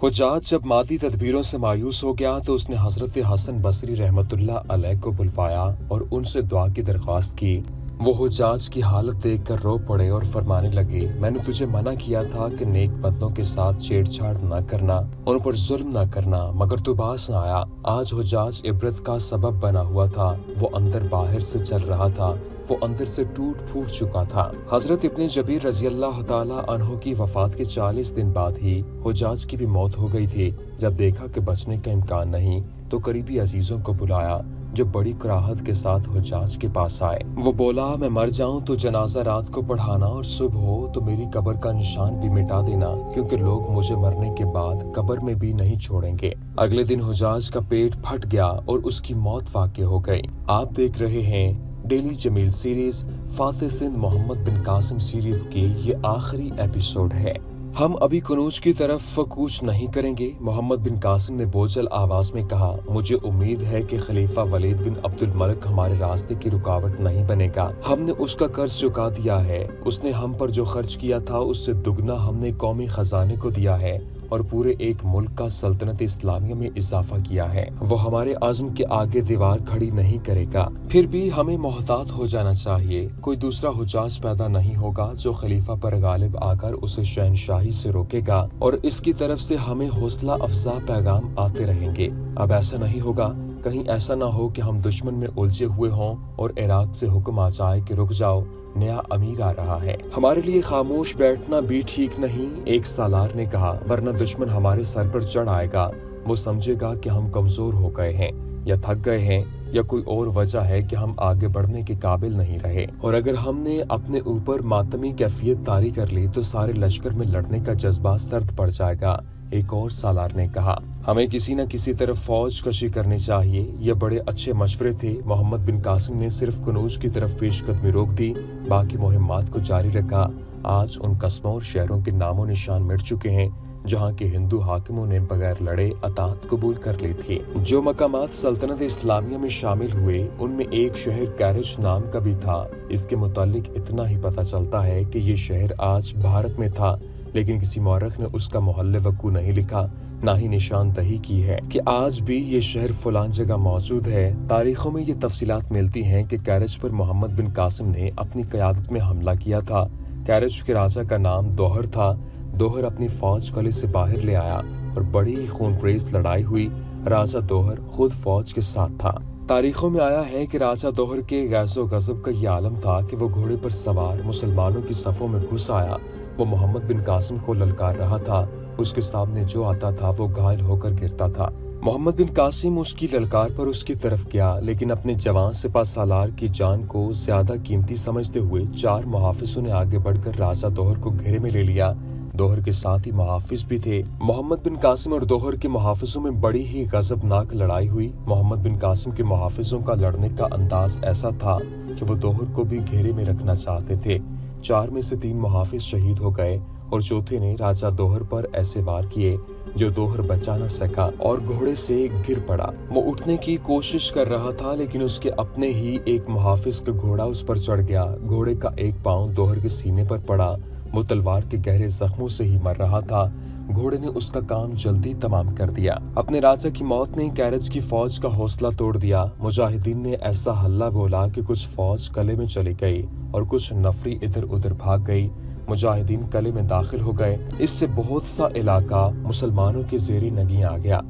हुज्जाज जब मादी तदबीरों से मायूस हो गया तो उसने हजरत हसन बसरी रहमतुल्लाह अलैह को बुलवाया और उनसे दुआ की दरख्वास्त की। वो हुज्जाज की हालत देखकर रो पड़े और फरमाने लगे, मैंने तुझे मना किया था कि नेक बंदों के साथ छेड़छाड़ न करना, उन पर जुल्म न करना, मगर तू बास न आया। आज हुज्जाज इबरत का सबब बना हुआ था। वो अंदर बाहर से चल रहा था, वो अंदर से टूट फूट चुका था। हजरत इब्ने जबीर रजी अल्लाह ताला अन्हु की वफात के 40 दिन बाद ही हुज्जाज की भी मौत हो गई थी। जब देखा कि बचने का इम्कान नहीं तो करीबी अजीजों को बुलाया, जो बड़ी कराहत के साथ हुज्जाज के पास आए। वो बोला, मैं मर जाऊं तो जनाजा रात को पढ़ाना और सुबह हो तो मेरी कब्र का निशान भी मिटा देना, क्योंकि लोग मुझे मरने के बाद कब्र में भी नहीं छोड़ेंगे। अगले दिन हुज्जाज का पेट फट गया और उसकी मौत वाक़ई हो गई। आप देख रहे हैं daily Jameel series Fatih Sindh Mohammad बिन कासिम सीरीज की ये आखिरी एपिसोड है। हम अभी कनूज की तरफ कूच नहीं करेंगे। मोहम्मद बिन कासिम ने बोझल आवाज में कहा, मुझे उम्मीद है कि खलीफा वलीद बिन अब्दुल मलिक हमारे रास्ते की रुकावट नहीं बनेगा। हमने उसका कर्ज चुका दिया है। उसने हम पर जो खर्च किया था उससे दुगना हमने कौमी खजाने को दिया है और पूरे एक मुल्क का सल्तनत इस्लामिया में इजाफा किया है। वो हमारे आज़म के आगे दीवार खड़ी नहीं करेगा। फिर भी हमें मोहतात हो जाना चाहिए। कोई दूसरा हुज्जाज पैदा नहीं होगा जो खलीफा पर गालिब आकर उसे शहनशाही से रोकेगा और इसकी तरफ से हमें हौसला अफजा पैगाम आते रहेंगे। अब ऐसा नहीं होगा। कहीं ऐसा ना हो कि हम दुश्मन में उलझे हुए हों और इराक से हुक्म आ जाए कि रुक जाओ, नया अमीर आ रहा है। हमारे लिए खामोश बैठना भी ठीक नहीं, एक सालार ने कहा, वरना दुश्मन हमारे सर पर चढ़ आएगा। वो समझेगा कि हम कमजोर हो गए हैं या थक गए हैं या कोई और वजह है कि हम आगे बढ़ने के काबिल नहीं रहे। और अगर हमने अपने ऊपर मातमी कैफियत तारी कर ली तो सारे लश्कर में लड़ने का जज्बा सर्द पड़ जाएगा। एक और सालार ने कहा, हमें किसी न किसी तरफ फौज कशी करनी चाहिए। ये बड़े अच्छे मशवरे थे। मोहम्मद बिन कासिम ने सिर्फ कनूज की तरफ पेशकदमी रोक दी, बाकी मुहिम्मात को जारी रखा। आज उन कस्मों और शहरों के नामो निशान मिट चुके हैं जहाँ के हिंदू हाकिमों ने बगैर लड़े अतात कबूल कर ली थी। जो मकामात सल्तनत इस्लामिया में शामिल हुए उनमें एक शहर कैरिज नाम का भी था। इसके मुतालिक इतना ही पता चलता है कि ये शहर आज भारत में था, लेकिन किसी मौरख ने उसका मोहल्ले वकू नहीं लिखा, ना ही निशानदही की है कि आज भी ये शहर फलान जगह मौजूद है। तारीखों में ये तफसीलात मिलती हैं कि कैरिज पर मोहम्मद बिन कासिम ने अपनी क़यादत में हमला किया था। कैरिज के राजा का नाम दोहर था। दोहर अपनी फौज किले से बाहर ले आया और बड़ी ही खूनरेज लड़ाई हुई। राजा दोहर खुद फौज के साथ था। तारीखों में आया है कि राजा दोहर के गैज़ो गज़ब का ये आलम था कि वो घोड़े पर सवार मुसलमानों की सफ़ों में घुस आया। वो मोहम्मद बिन कासिम को ललकार रहा था। उसके सामने जो आता था वो घायल होकर गिरता था। मोहम्मद बिन कासिम उसकी ललकार पर उसकी तरफ गया, लेकिन अपने जवान सिपा सालार की जान को ज्यादा कीमती समझते हुए 4 मुहाफिजों ने आगे बढ़कर राजा दोहर को घेरे में ले लिया। दोहर के साथ ही मुहाफिज भी थे। मोहम्मद बिन कासिम और दोहर के मुहाफिजों में बड़ी ही गजबनाक लड़ाई हुई। मोहम्मद बिन कासिम के मुहाफिजों का लड़ने का अंदाज ऐसा था कि वो दोहर को भी घेरे में रखना चाहते थे। 4 में से 3 मुहाफिज शहीद हो गए और चौथे ने राजा दोहर पर ऐसे वार किए जो दोहर बचा न सका और घोड़े से गिर पड़ा। वो उठने की कोशिश कर रहा था, लेकिन उसके अपने ही एक मुहाफिज का घोड़ा उस पर चढ़ गया। घोड़े का एक पांव दोहर के सीने पर पड़ा। वो तलवार के गहरे जख्मों से ही मर रहा था। घोड़े ने उसका काम जल्दी तमाम कर दिया। अपने राजा की मौत ने कैरिज की फौज का हौसला तोड़ दिया। मुजाहिदीन ने ऐसा हल्ला बोला कि कुछ फौज किले में चली गई और कुछ नफरी इधर उधर भाग गई। मुजाहिदीन किले में दाखिल हो गए। इससे बहुत सा इलाका मुसलमानों के जेरे नगी आ गया।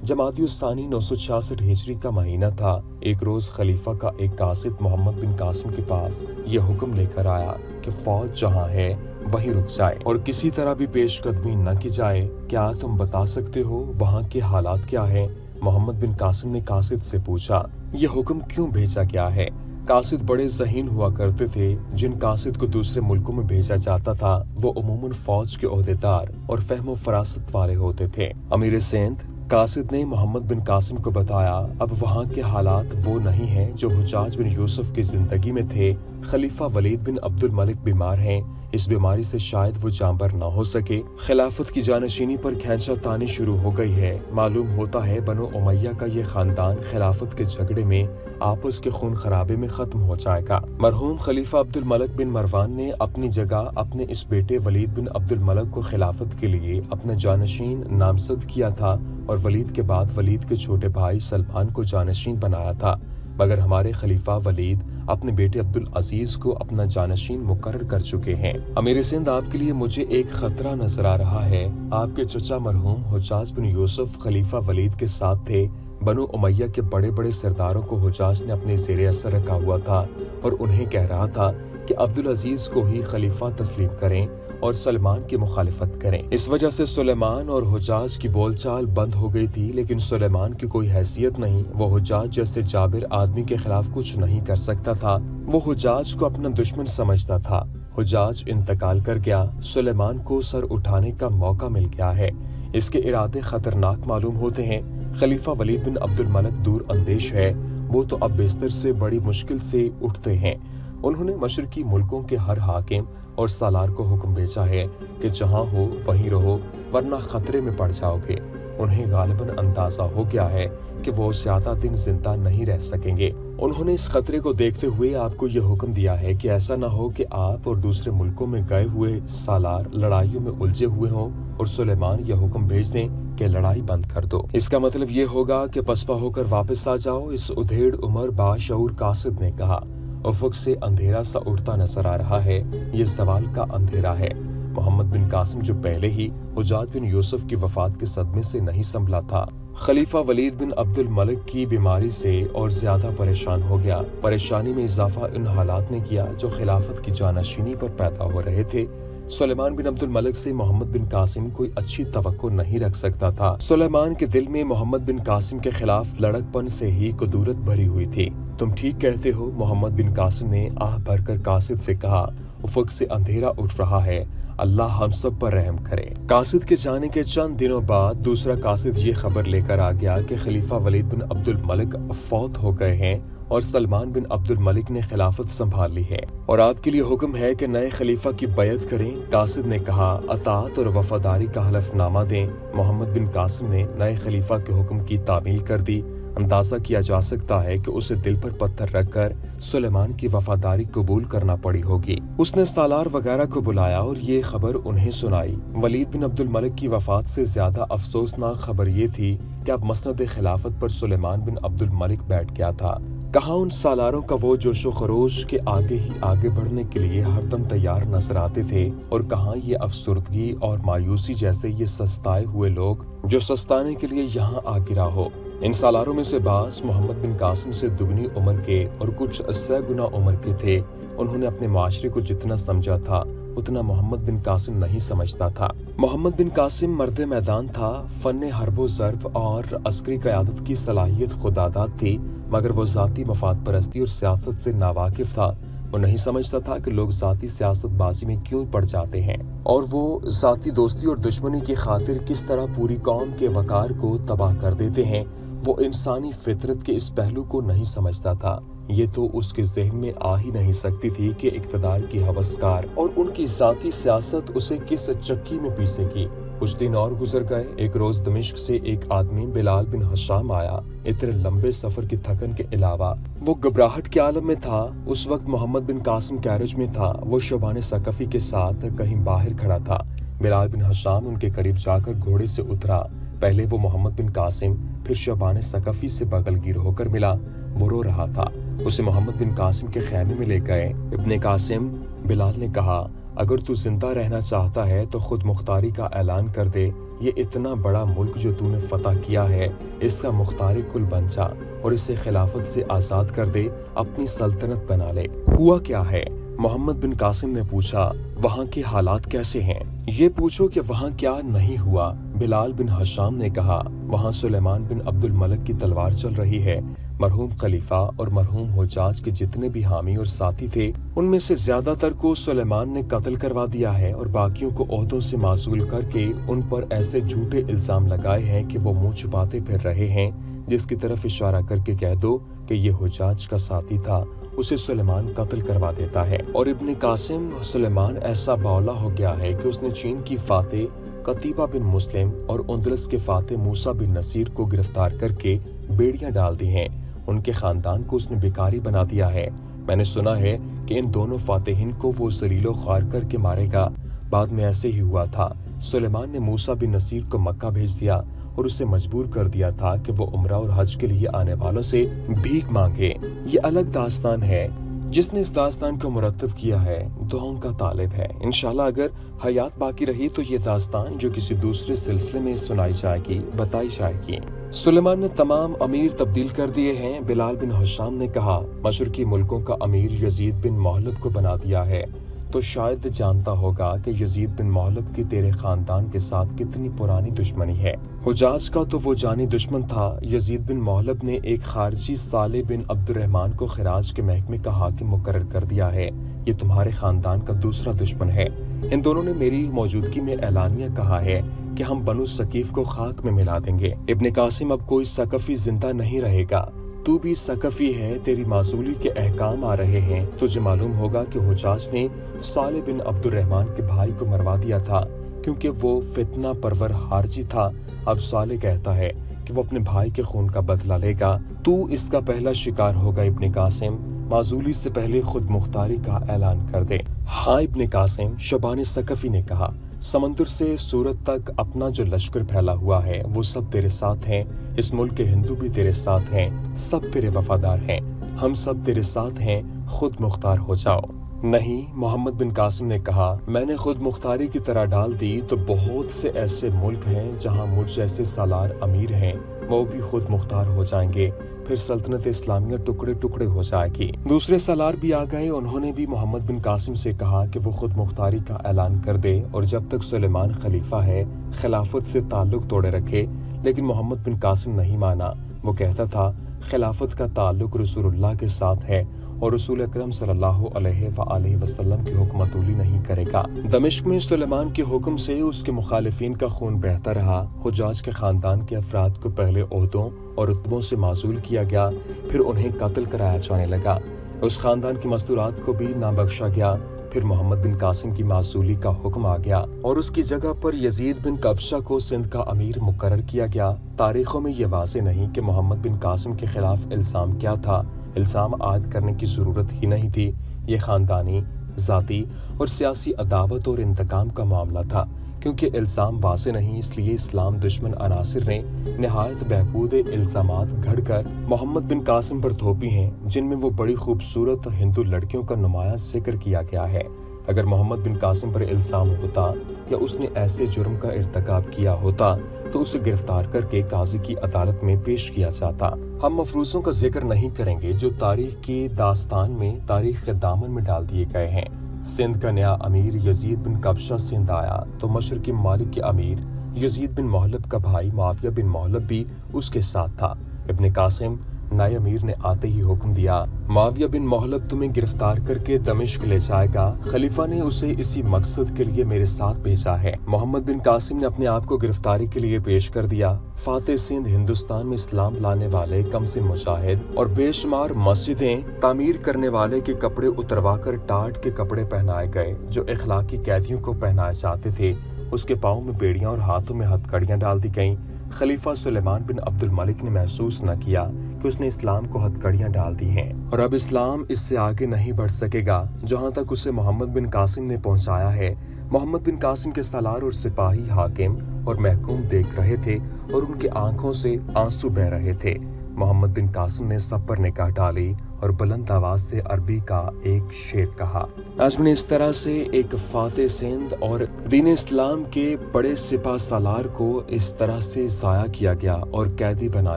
जमाती-उस-सानी 966 हिजरी का महीना था। एक रोज खलीफा का एक कासिद मोहम्मद बिन कासिम के पास ये हुक्म लेकर आया कि फौज जहाँ है वहीं रुक जाए और किसी तरह भी पेशकदमी न की जाए। क्या तुम बता सकते हो वहाँ के हालात क्या है? मोहम्मद बिन कासिम ने कासिद से पूछा, ये हुक्म क्यों भेजा गया है? कासिद बड़े ज़हीन हुआ करते थे। जिन कासिद को दूसरे मुल्कों में भेजा जाता था वो उमूमन फौज के ओहदेदार और फहमो फरासत वाले होते थे। अमीर सिंध कासिद ने मोहम्मद बिन कासिम को बताया, अब वहाँ के हालात वो नहीं हैं जो हुज्जाज बिन यूसुफ की जिंदगी में थे। खलीफा वलीद बिन अब्दुल मलिक बीमार हैं। इस बीमारी से शायद वो जानबर न हो सके। खिलाफत की जानशीनी पर खींचा तानी शुरू हो गई है। मालूम होता है बनो उमैया का ये खानदान खिलाफत के झगड़े में आपस के खून खराबे में खत्म हो जाएगा। मरहूम खलीफा अब्दुल मलिक बिन मरवान ने अपनी जगह अपने इस बेटे वलीद बिन अब्दुल मलिक को खिलाफत के लिए अपना जानशीन नामजद किया था और वलीद के बाद वलीद के छोटे भाई सलमान को जानशीन बनाया था, मगर हमारे खलीफा वलीद अपने बेटे अब्दुल अजीज को अपना जानशीन मुकर्रर कर चुके हैं। अमीर सिंध आपके लिए मुझे एक खतरा नजर आ रहा है। आपके चचा मरहूम हुज्जाज बिन यूसुफ खलीफा वलीद के साथ थे। बनु उमैया के बड़े बड़े सरदारों को हुज्जाज ने अपने ज़ेरे असर रखा हुआ था और उन्हें कह रहा था कि अब्दुल अजीज को ही खलीफा तस्लीम करें और सलमान की मुखालिफत करें। इस वजह से सुलेमान और हुज्जाज की बोलचाल बंद हो गई थी, लेकिन सुलेमान की कोई हैसियत नहीं। वो हुज्जाज जैसे जाबिर आदमी के खिलाफ कुछ नहीं कर सकता था। वो हुज्जाज को अपना दुश्मन समझता था। हुज्जाज इंतकाल कर गया, सुलेमान को सर उठाने का मौका मिल गया है। इसके इरादे खतरनाक मालूम होते हैं। खलीफा वलीद बिन अब्दुल मलिक दूर अंदेश है। वो तो अब बिस्तर से बड़ी मुश्किल से उठते हैं। उन्होंने मशरकी मुल्कों के हर हाकिम और सालार को हुक्म भेजा है कि जहां हो वहीं रहो, वरना खतरे में पड़ जाओगे। उन्हें गालिबन अंदाजा हो गया है कि वो ज्यादा दिन जिंदा नहीं रह सकेंगे। उन्होंने इस खतरे को देखते हुए आपको ये हुक्म दिया है कि ऐसा न हो कि आप और दूसरे मुल्कों में गए हुए सालार लड़ाइयों में उलझे हुए हों और सुलेमान यह हुक्म भेज दें कि लड़ाई बंद कर दो। इसका मतलब ये होगा कि पसपा होकर वापस आ जाओ। इस उधेड़ उमर बाशऊर कासिद ने कहा। उफक से अंधेरा सा उठता नजर आ रहा है। ये सवाल का अंधेरा है। मोहम्मद बिन कासिम जो पहले ही हुज्जाज बिन यूसुफ की वफात के सदमे से नहीं संभला था, खलीफा वलीद बिन अब्दुल मलिक की बीमारी से और ज्यादा परेशान हो गया। परेशानी में इजाफा इन हालात ने किया जो खिलाफत की जानशीनी पर पैदा हो रहे थे। सुलेमान बिन अब्दुल मलिक से मोहम्मद बिन कासिम कोई अच्छी तवक्को नहीं रख सकता था। सुलेमान के दिल में मोहम्मद बिन कासिम के खिलाफ लड़कपन से ही कुदूरत भरी हुई थी। तुम ठीक कहते हो, मोहम्मद बिन कासिम ने आह भरकर कासिद से कहा। उफक से अंधेरा उठ रहा है, अल्लाह हम सब पर रहम करे। कासिद के जाने के चंद दिनों बाद दूसरा कासिद ये खबर लेकर आ गया कि खलीफा वलीद बिन अब्दुल मलिक फौत हो गए हैं और सलमान बिन अब्दुल मलिक ने खिलाफत संभाल ली है और आपके लिए हुक्म है कि नए खलीफा की बैयत करें। कासिद ने कहा, अतात और वफादारी का हलफनामा दें। मोहम्मद बिन कासिम ने नए खलीफा के हुक्म की तामील कर दी। अंदाजा किया जा सकता है कि उसे दिल पर पत्थर रखकर सुलेमान की वफादारी कबूल करना पड़ी होगी। उसने सालार वगैरह को बुलाया और ये खबर उन्हें सुनाई। वलीद बिन अब्दुल मलिक की वफात से ज्यादा अफसोसनाक खबर ये थी कि अब मसनद खिलाफत पर सुलेमान बिन अब्दुल मलिक बैठ गया था। कहाँ उन सालारों का वो जोशो खरोश के आगे ही आगे बढ़ने के लिए हरदम तैयार नजर आते थे और कहाँ ये अफसुर्दगी और मायूसी जैसे ये सस्ताए हुए लोग जो सस्ताने के लिए यहाँ आ गिरा हो। इन सालारों में से बास मोहम्मद बिन कासिम से दुगनी उम्र के और कुछ 80 गुना उम्र के थे। उन्होंने अपने माशरे को जितना समझा था उतना मोहम्मद बिन कासिम नहीं समझता था। मोहम्मद बिन कासिम मर्द मैदान था। फन्ने हरबो ज़र्ब और अस्करी क़यादत की सलाहियत खुदादाद थी, मगर वो ज़ाती मफाद परस्ती और सियासत से नावाकिफ था। वो नहीं समझता था कि लोग ज़ाती सियासत बाजी में क्यों पड़ जाते हैं और वो ज़ाती दोस्ती और दुश्मनी की खातिर किस तरह पूरी कौम के वकार को तबाह कर देते हैं। वो इंसानी फितरत के इस पहलू को नहीं समझता था। ये तो उसके ज़हन में आ ही नहीं सकती थी कि इक़्तिदार की हवसकार और उनकी ज़ाती सियासत उसे किस चक्की में पीसेगी। कुछ दिन और गुजर गए। एक रोज दमिश्क से एक आदमी बिलाल बिन हशाम आया। इतने लंबे सफर की थकन के अलावा वो घबराहट के आलम में था। उस वक्त मोहम्मद बिन कासिम कैरेज में था। वो शोबान सकफी के साथ कहीं बाहर खड़ा था। बिलाल बिन हशाम उनके करीब जाकर घोड़े से उतरा। पहले वो मोहम्मद बिन कासिम फिर शोबान सकफी से बगलगीर होकर मिला। वो रो रहा था। उसे मोहम्मद बिन कासिम के खैमे में ले गए। इब्ने कासिम, बिलाल ने कहा, अगर तू जिंदा रहना चाहता है तो खुद मुख्तारी का ऐलान कर दे। ये इतना बड़ा मुल्क जो तूने फतह किया है, इसका मुख्तारी कुल बन जा और इसे खिलाफत से आजाद कर दे, अपनी सल्तनत बना ले। हुआ क्या है? मोहम्मद बिन कासिम ने पूछा। वहाँ के हालात कैसे हैं? ये पूछो कि वहाँ क्या नहीं हुआ। बिलाल बिन हशाम ने कहा, वहाँ सुलेमान बिन अब्दुल मलिक की तलवार चल रही है। मरहूम खलीफा और मरहूम हुज्जाज के जितने भी हामी और साथी थे, उनमें से ज्यादातर को सुलेमान ने कत्ल करवा दिया है और बाकियों को ओहदों से मासूल करके उन पर ऐसे झूठे इल्जाम लगाए हैं कि वो मुंह छुपाते फिर रहे हैं। जिसकी तरफ इशारा करके कह दो कि ये हुज्जाज का साथी था اسے سلیمان قتل کروا دیتا ہے اور ابن قاسم سلیمان ایسا باولا ہو گیا ہے کہ اس نے چین کی فاتح قتیبہ بن مسلم اور اندلس کے فاتح موسیٰ بن نصیر کو گرفتار کر کے بیڑیاں ڈال دی ہیں۔ ان کے خاندان کو اس نے بیکاری بنا دیا ہے۔ میں نے سنا ہے کہ ان دونوں فاتحین کو وہ ذلیل و خوار کر کے مارے گا۔ بعد میں ایسے ہی ہوا تھا۔ سلیمان نے موسیٰ بن نصیر کو مکہ بھیج دیا اور اسے مجبور کر دیا تھا کہ وہ عمرہ اور حج کے لیے آنے والوں سے بھیک مانگے۔ یہ الگ داستان ہے۔ جس نے اس داستان کو مرتب کیا ہے دعاؤں کا طالب ہے۔ انشاءاللہ اگر حیات باقی رہی تو یہ داستان جو کسی دوسرے سلسلے میں سنائی جائے گی، بتائی جائے گی۔ سلیمان نے تمام امیر تبدیل کر دیے ہیں۔ بلال بن حشام نے کہا مشرقی ملکوں کا امیر یزید بن محلب کو بنا دیا ہے، تو شاید جانتا ہوگا کہ یزید بن محلب کی تیرے خاندان کے ساتھ کتنی پرانی دشمنی ہے۔ حجاج کا تو وہ جانی دشمن تھا۔ یزید بن محلب نے ایک خارجی صالح بن عبد الرحمن کو خراج کے محکمے کا حاکم مقرر کر دیا ہے۔ یہ تمہارے خاندان کا دوسرا دشمن ہے۔ ان دونوں نے میری موجودگی میں اعلانیہ کہا ہے کہ ہم بنو ثقیف کو خاک میں ملا دیں گے۔ ابن قاسم اب کوئی ثقفی زندہ نہیں رہے گا۔ تو بھی ثقفی ہے، تیری معزولی کے احکام آ رہے ہیں۔ تجھے معلوم ہوگا کہ حجاج نے صالح بن عبد الرحمن کے بھائی کو مروا دیا تھا کیونکہ وہ فتنہ پرور خارجی تھا۔ اب صالح کہتا ہے کہ وہ اپنے بھائی کے خون کا بدلہ لے گا۔ تو اس کا پہلا شکار ہوگا ابن قاسم۔ معزولی سے پہلے خود مختاری کا اعلان کر دے۔ ہاں ابن قاسم، شبان ثقفی نے کہا، سمندر سے سورت تک اپنا جو لشکر پھیلا ہوا ہے وہ سب تیرے ساتھ ہیں۔ اس ملک کے ہندو بھی تیرے ساتھ ہیں، سب تیرے وفادار ہیں۔ ہم سب تیرے ساتھ ہیں، خود مختار ہو جاؤ۔ نہیں، محمد بن قاسم نے کہا، میں نے خود مختاری کی طرح ڈال دی تو بہت سے ایسے ملک ہیں جہاں مجھ جیسے سالار امیر ہیں، وہ بھی خود مختار ہو جائیں گے، پھر سلطنت اسلامیہ ٹکڑے ٹکڑے ہو جائے گی۔ دوسرے سالار بھی آ گئے، انہوں نے بھی محمد بن قاسم سے کہا کہ وہ خود مختاری کا اعلان کر دے اور جب تک سلیمان خلیفہ ہے خلافت سے تعلق توڑے رکھے، لیکن محمد بن قاسم نہیں مانا۔ وہ کہتا تھا خلافت کا تعلق رسول اللہ کے ساتھ ہے اور رسول اکرم صلی اللہ علیہ وآلہ وسلم کی حکم عدولی نہیں کرے گا۔ دمشق میں سلیمان کے حکم سے اس کے مخالفین کا خون بہتا رہا۔ حجاج کے خاندان کے افراد کو پہلے عہدوں اور رتبوں سے معزول کیا گیا، پھر انہیں قتل کرایا جانے لگا۔ اس خاندان کی مستورات کو بھی نہ بخشا گیا۔ پھر محمد بن قاسم کی معزولی کا حکم آ گیا اور اس کی جگہ پر یزید بن قبشہ کو سندھ کا امیر مقرر کیا گیا۔ تاریخوں میں یہ واضح نہیں کہ محمد بن قاسم کے خلاف الزام کیا تھا۔ الزام عائد کرنے کی ضرورت ہی نہیں تھی۔ یہ خاندانی، ذاتی اور سیاسی عداوت اور انتقام کا معاملہ تھا۔ کیونکہ الزام واضح نہیں، اس لیے اسلام دشمن عناصر نے نہایت بہبود الزامات گھڑ کر محمد بن قاسم پر تھوپی ہیں، جن میں وہ بڑی خوبصورت ہندو لڑکیوں کا نمایاں ذکر کیا گیا ہے۔ اگر محمد بن قاسم پر الزام ہوتا یا اس نے ایسے جرم کا ارتکاب کیا ہوتا تو اسے گرفتار کر کے قاضی کی عدالت میں پیش کیا جاتا۔ ہم مفروضوں کا ذکر نہیں کریں گے جو تاریخ کی داستان میں تاریخ کے دامن میں ڈال دیے گئے ہیں۔ سندھ کا نیا امیر یزید بن قبشہ سندھ آیا تو مشرقی ممالک کے امیر یزید بن محلب کا بھائی معاویہ بن محلب بھی اس کے ساتھ تھا۔ ابن قاسم نئے امیر نے آتے ہی حکم دیا، معاویہ بن محلب تمہیں گرفتار کر کے دمشق لے جائے گا۔ خلیفہ نے اسے اسی مقصد کے لیے میرے ساتھ بھیجا ہے۔ محمد بن قاسم نے اپنے آپ کو گرفتاری کے لیے پیش کر دیا۔ فاتح سندھ ہندوستان میں اسلام لانے والے کم سے مجاہد اور بے شمار مسجدیں تعمیر کرنے والے کے کپڑے اتروا کر ٹاٹ کے کپڑے پہنائے گئے جو اخلاقی قیدیوں کو پہنائے جاتے تھے۔ اس کے پاؤں میں بیڑیاں اور ہاتھوں میں ہتھکڑیاں ڈال دی گئیں۔ خلیفہ سلیمان بن عبد الملک نے محسوس نہ کیا کہ اس نے اسلام کو ہتھکڑیاں ڈال دی ہیں اور اب اسلام اس سے آگے نہیں بڑھ سکے گا جہاں تک اسے محمد بن قاسم نے پہنچایا ہے۔ محمد بن قاسم کے سالار اور سپاہی حاکم اور محکوم دیکھ رہے تھے اور ان کی آنکھوں سے آنسو بہہ رہے تھے۔ محمد بن قاسم نے سب پر نگاہ ڈالی اور بلند آواز سے عربی کا ایک شعر کہا۔ ناظرین، اس طرح سے ایک فاتح سندھ اور دین اسلام کے بڑے سپاہ سالار کو اس طرح سے ضائع کیا گیا اور قیدی بنا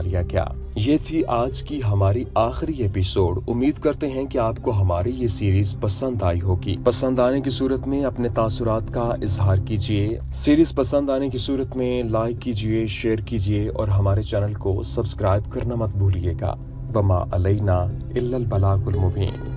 لیا گیا۔ یہ تھی آج کی ہماری آخری ایپیسوڈ۔ امید کرتے ہیں کہ آپ کو ہماری یہ سیریز پسند آئی ہوگی۔ پسند آنے کی صورت میں اپنے تاثرات کا اظہار کیجیے۔ سیریز پسند آنے کی صورت میں لائک کیجیے، شیئر کیجیے اور ہمارے چینل کو سبسکرائب کرنا مت بھولیے گا۔ وما علینا الا البلاغ المبین۔